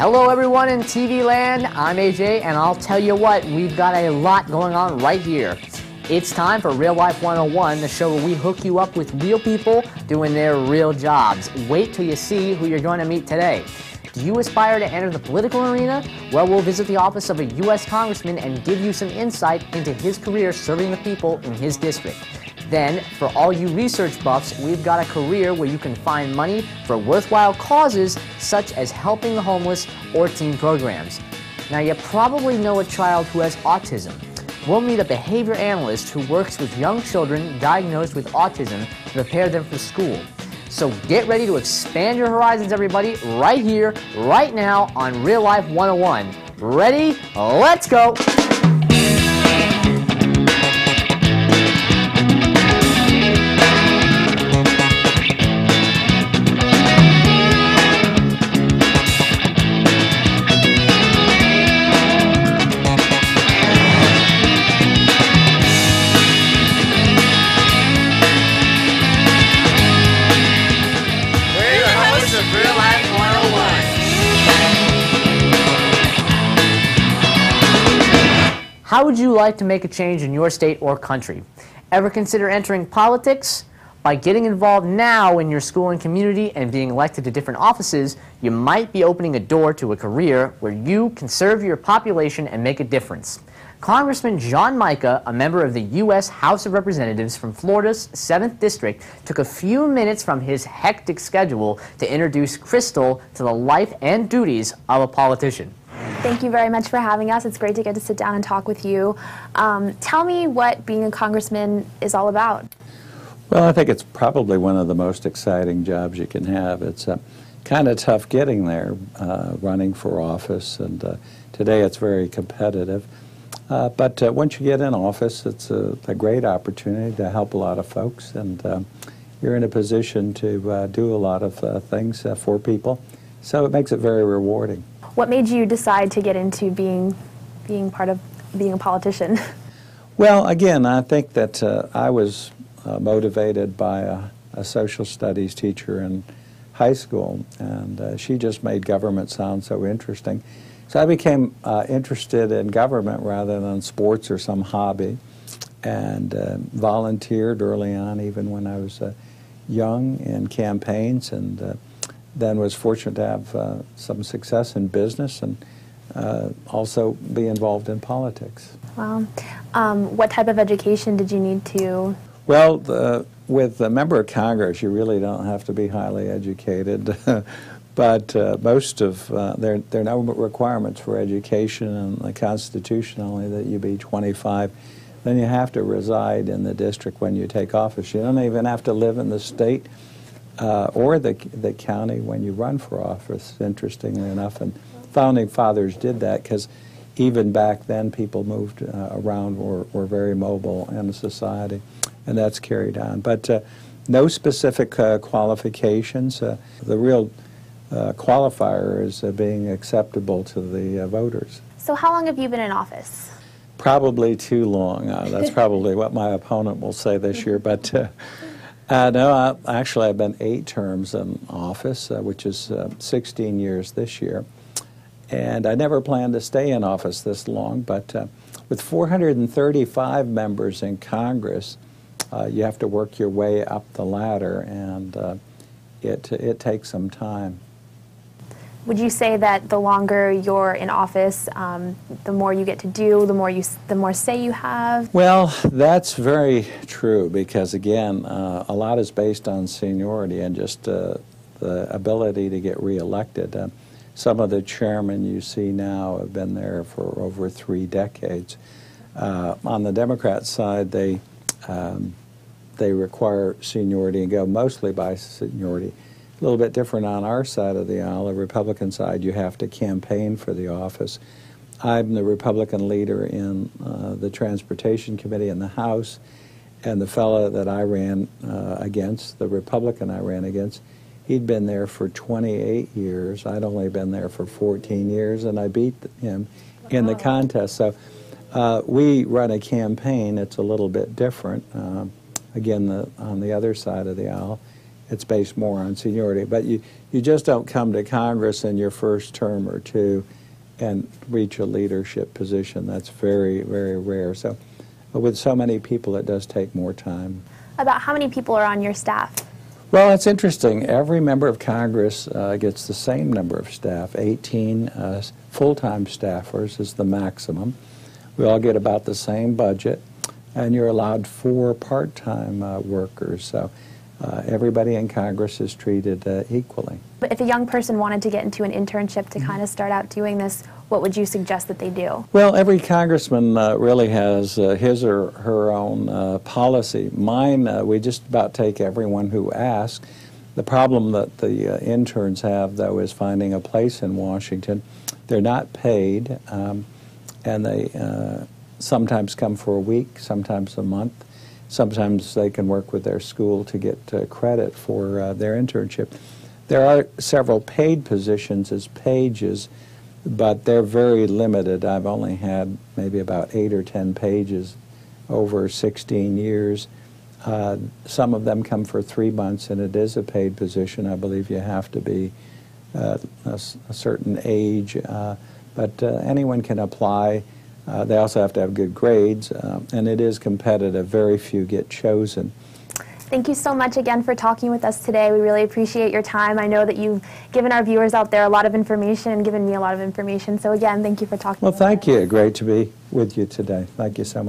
Hello everyone in TV land, I'm AJ, and I'll tell you what, we've got a lot going on right here. It's time for Real Life 101, the show where we hook you up with real people doing their real jobs. Wait till you see who you're going to meet today. Do you aspire to enter the political arena? Well, we'll visit the office of a U.S. Congressman and give you some insight into his career serving the people in his district. Then, for all you research buffs, we've got a career where you can find money for worthwhile causes such as helping the homeless or teen programs. Now, you probably know a child who has autism. We'll meet a behavior analyst who works with young children diagnosed with autism to prepare them for school. So get ready to expand your horizons, everybody, right here, right now on Real Life 101. Ready? Let's go! How would you like to make a change in your state or country? Ever consider entering politics? By getting involved now in your school and community and being elected to different offices, you might be opening a door to a career where you can serve your population and make a difference. Congressman John Mica, a member of the U.S. House of Representatives from Florida's 7th District, took a few minutes from his hectic schedule to introduce Crystal to the life and duties of a politician. Thank you very much for having us. It's great to get to sit down and talk with you. Tell me what being a congressman is all about. Well, I think it's probably one of the most exciting jobs you can have. It's kind of tough getting there, running for office, and today it's very competitive. But once you get in office, it's a great opportunity to help a lot of folks, and you're in a position to do a lot of things for people. So it makes it very rewarding. What made you decide to get into being part of being a politician? Well, again, I think that I was motivated by a social studies teacher in high school, and she just made government sound so interesting. So I became interested in government rather than sports or some hobby, and volunteered early on, even when I was young, in campaigns, and then was fortunate to have some success in business and also be involved in politics. Wow. What type of education did you need to? Well, with a member of Congress, you really don't have to be highly educated, but most of, there are no requirements for education in the Constitution, only that you be 25. Then you have to reside in the district when you take office. You don't even have to live in the state or the county when you run for office, interestingly enough. And founding fathers did that because even back then people moved around, were very mobile in society, and that's carried on. But no specific qualifications. The real qualifier is being acceptable to the voters. So how long have you been in office? Probably too long. That's probably what my opponent will say this year. But no, actually I've been 8 terms in office, which is 16 years this year. And I never planned to stay in office this long, but with 435 members in Congress, you have to work your way up the ladder, and it takes some time. Would you say that the longer you're in office, the more you get to do, the more say you have? Well, that's very true because, again, a lot is based on seniority and just the ability to get reelected. Some of the chairmen you see now have been there for over 3 decades. On the Democrat side, they require seniority and go mostly by seniority. A little bit different on our side of the aisle. The Republican side, you have to campaign for the office. I'm the Republican leader in the Transportation Committee in the House, and the fellow that I ran against, the Republican I ran against, he'd been there for 28 years. I'd only been there for 14 years, and I beat him in the contest. So we run a campaign. It's a little bit different, again, on the other side of the aisle. it's based more on seniority. But you just don't come to Congress in your first term or two and reach a leadership position. That's very, very rare. So with so many people, it does take more time. About how many people are on your staff? Well, it's interesting. Every member of Congress gets the same number of staff. 18 full-time staffers is the maximum. We all get about the same budget, and you're allowed 4 part-time workers. So everybody in Congress is treated equally. But if a young person wanted to get into an internship to kind of start out doing this, what would you suggest that they do? Well, every congressman really has his or her own policy. Mine, we just about take everyone who asks. The problem that the interns have, though, is finding a place in Washington. They're not paid, and they sometimes come for a week, sometimes a month. Sometimes they can work with their school to get credit for their internship. There are several paid positions as pages, but they're very limited. I've only had maybe about 8 or 10 pages over 16 years. Some of them come for 3 months, and it is a paid position. I believe you have to be a certain age, but anyone can apply. They also have to have good grades, and it is competitive. Very few get chosen. Thank you so much again for talking with us today. We really appreciate your time. I know that you've given our viewers out there a lot of information and given me a lot of information. So again, thank you for talking with us. Well, thank you. Great to be with you today. Thank you so much.